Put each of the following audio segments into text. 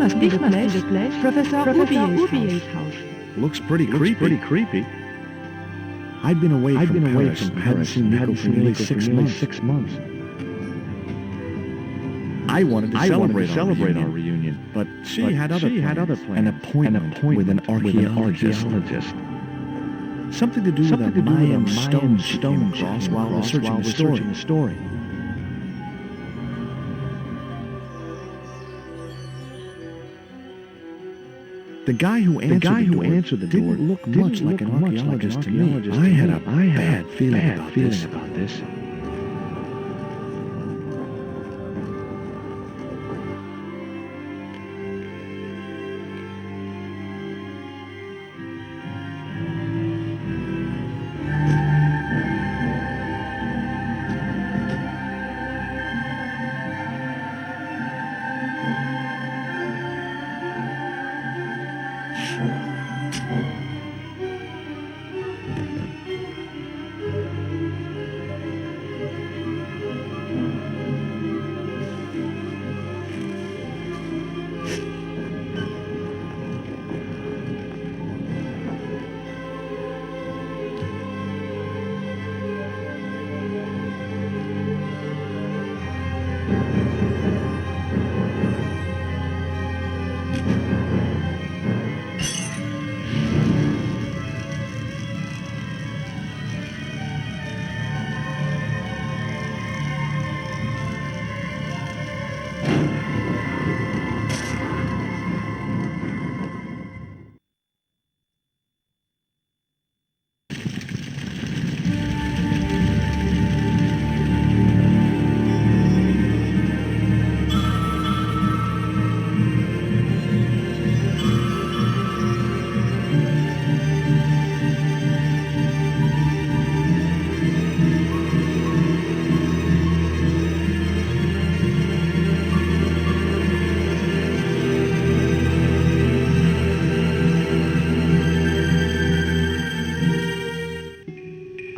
must be the place Professor Oubier's house. Looks pretty creepy. I'd been away from Paris and hadn't seen Nico for nearly 6 months. I wanted to celebrate our reunion, but she had other plans. An appointment with an archaeologist. Something to do with a Mayan stone she came across while researching the story. The guy who answered the door didn't look much like an archaeologist to me. I had a bad feeling about this.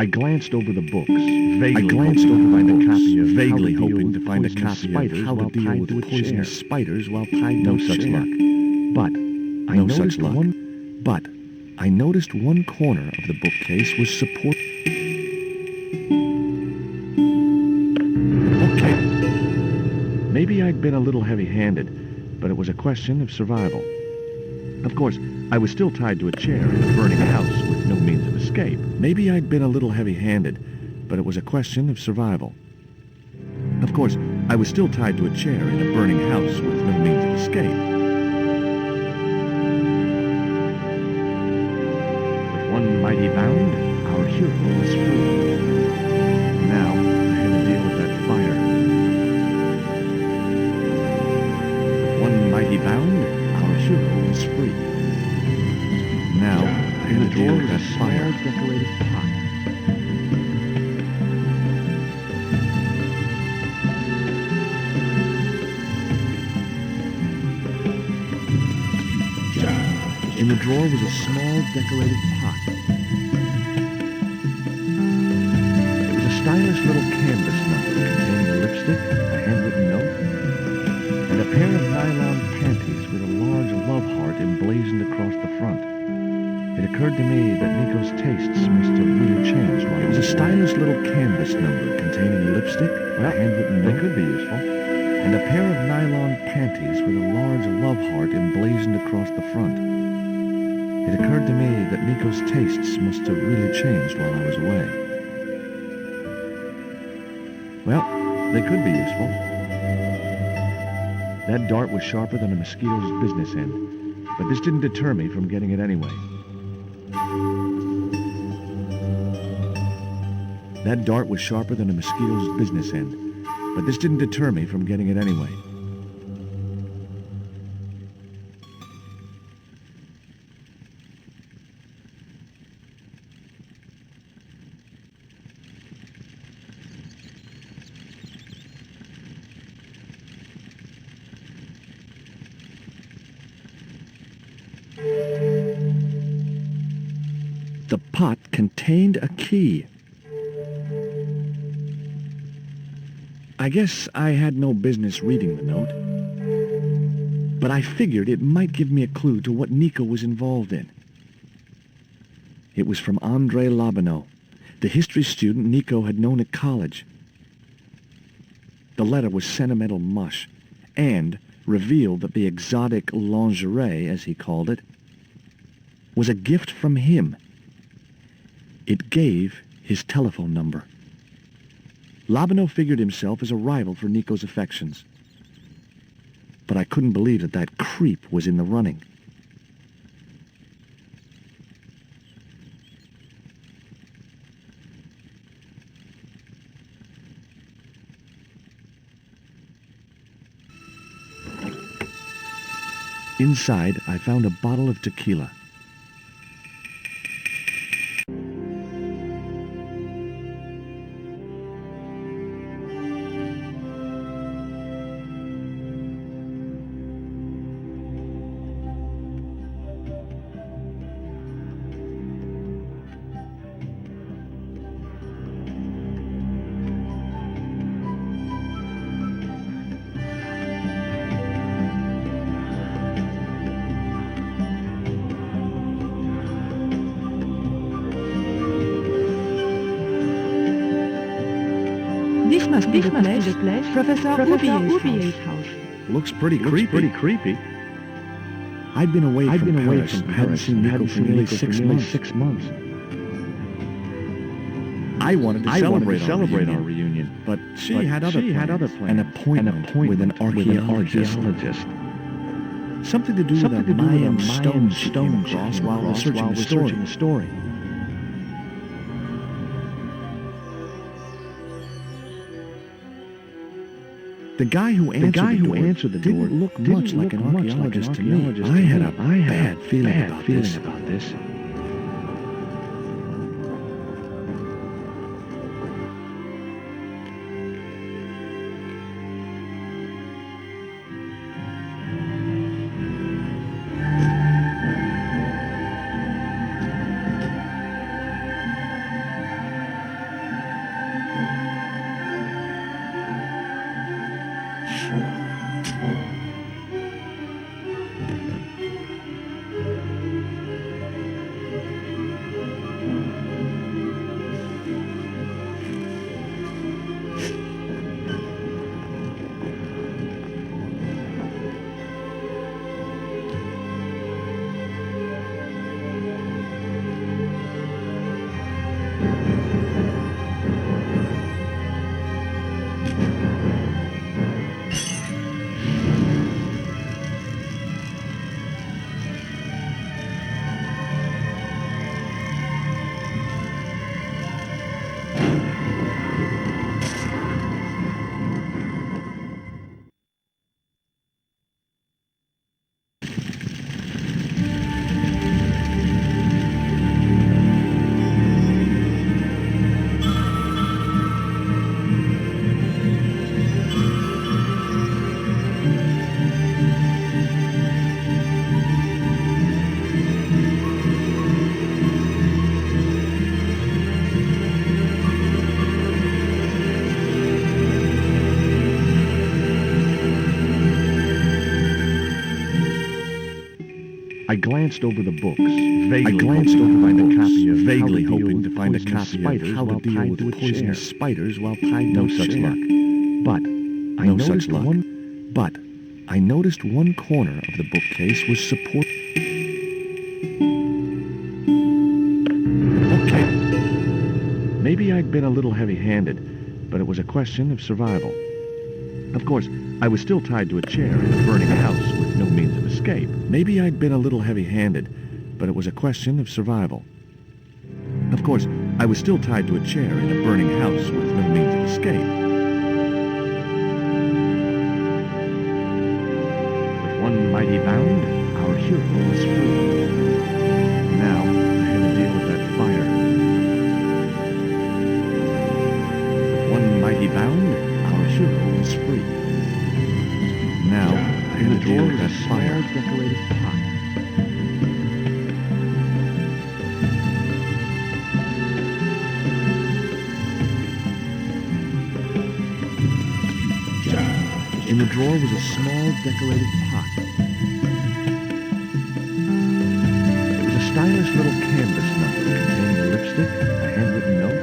I glanced over the books, vaguely hoping to find a copy of How to Deal with Poisonous Spiders While Tied to a Chair. No such luck. But I noticed one corner of the bookcase was supported. Okay. Maybe I'd been a little heavy-handed, but it was a question of survival. Of course, I was still tied to a chair in a burning house with no means of escape. Maybe I'd been a little heavy-handed, but it was a question of survival. Of course, I was still tied to a chair in a burning house with no means of escape. With one mighty bound, our hero was free. Now, I had to deal with that fire. With one mighty bound, our hero was free. Now, I had to deal with that fire. Decorated pot. In the drawer was a small decorated pot. It was a stylish little canvas number containing a lipstick, a handwritten note, and a pair of nylon panties with a large love heart emblazoned across the front. It occurred to me that Nico's tastes must have really changed while it was a stylish little canvas number containing a lipstick, a handwritten note, could be useful, and a pair of nylon panties with a large love heart emblazoned across the front. It occurred to me that Nico's tastes must have really changed while I was away. Well, they could be useful. That dart was sharper than a mosquito's business end, but this didn't deter me from getting it anyway. That dart was sharper than a mosquito's business end, but this didn't deter me from getting it anyway. The pot contained a key. I guess I had no business reading the note. but I figured it might give me a clue to what Nico was involved in. It was from Andrei Lobanov, the history student Nico had known at college. The letter was sentimental mush, and revealed that the exotic lingerie, as he called it, was a gift from him. It gave his telephone number. Lobanov figured himself as a rival for Nico's affections. But I couldn't believe that that creep was in the running. Inside, I found a bottle of tequila. This must be the place Professor Ubier's house. Looks pretty creepy. I'd been away from Paris and hadn't seen Nico for nearly 6 months. I wanted to celebrate our reunion, but she had other plans. An appointment with an archaeologist. Something to do with a Mayan stone she came across while researching the story. The guy who answered the door didn't look much like an archaeologist to me. I had a bad feeling about this. I glanced over the books, vaguely hoping to find a copy of How to Deal with Poisonous Spiders While Tied to a Chair. But I noticed one corner of the bookcase was support. Okay. Maybe I'd been a little heavy-handed, but it was a question of survival. Of course, I was still tied to a chair in a burning house with no means of escape. Maybe I'd been a little heavy-handed, but it was a question of survival. Of course, I was still tied to a chair in a burning house with no means of escape. With one mighty bound, our hero was free. Now, I had to deal with that fire. With one mighty bound, our hero was free. Now, I had to deal with that fire. Decorated pot. In the drawer was a small decorated pot. stylish little canvas number containing a lipstick, a handwritten note,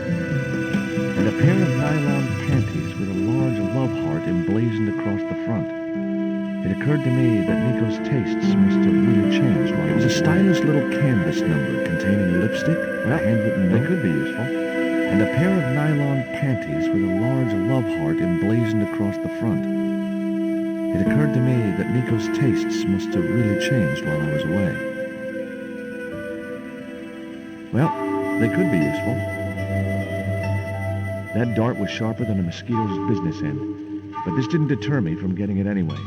and a pair of nylon panties with a large love heart emblazoned across the front. It occurred to me that Nico's tastes must have really changed while it was a stylish little canvas number containing a lipstick, a handwritten note, could be useful, and a pair of nylon panties with a large love heart emblazoned across the front. It occurred to me that Nico's tastes must have really changed while I was away. Well, they could be useful. That dart was sharper than a mosquito's business end, but this didn't deter me from getting it anyway.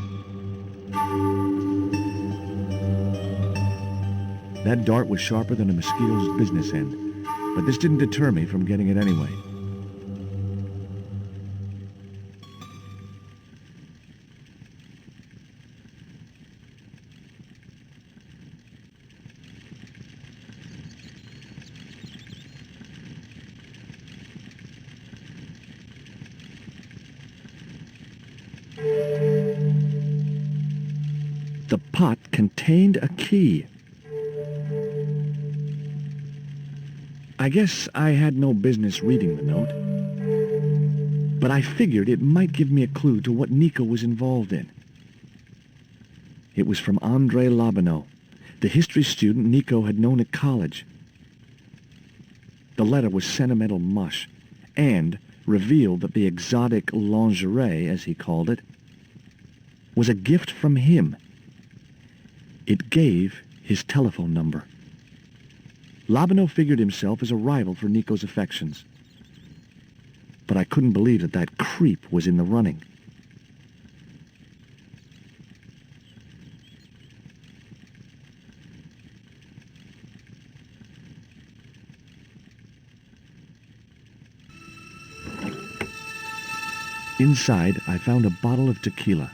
That dart was sharper than a mosquito's business end, but this didn't deter me from getting it anyway. The pot contained a key. I guess I had no business reading the note, but I figured it might give me a clue to what Nico was involved in. It was from Andrei Lobanov, the history student Nico had known at college. The letter was sentimental mush and revealed that the exotic lingerie, as he called it, was a gift from him. It gave his telephone number. Lobanov figured himself as a rival for Nico's affections. But I couldn't believe that that creep was in the running. Inside, I found a bottle of tequila.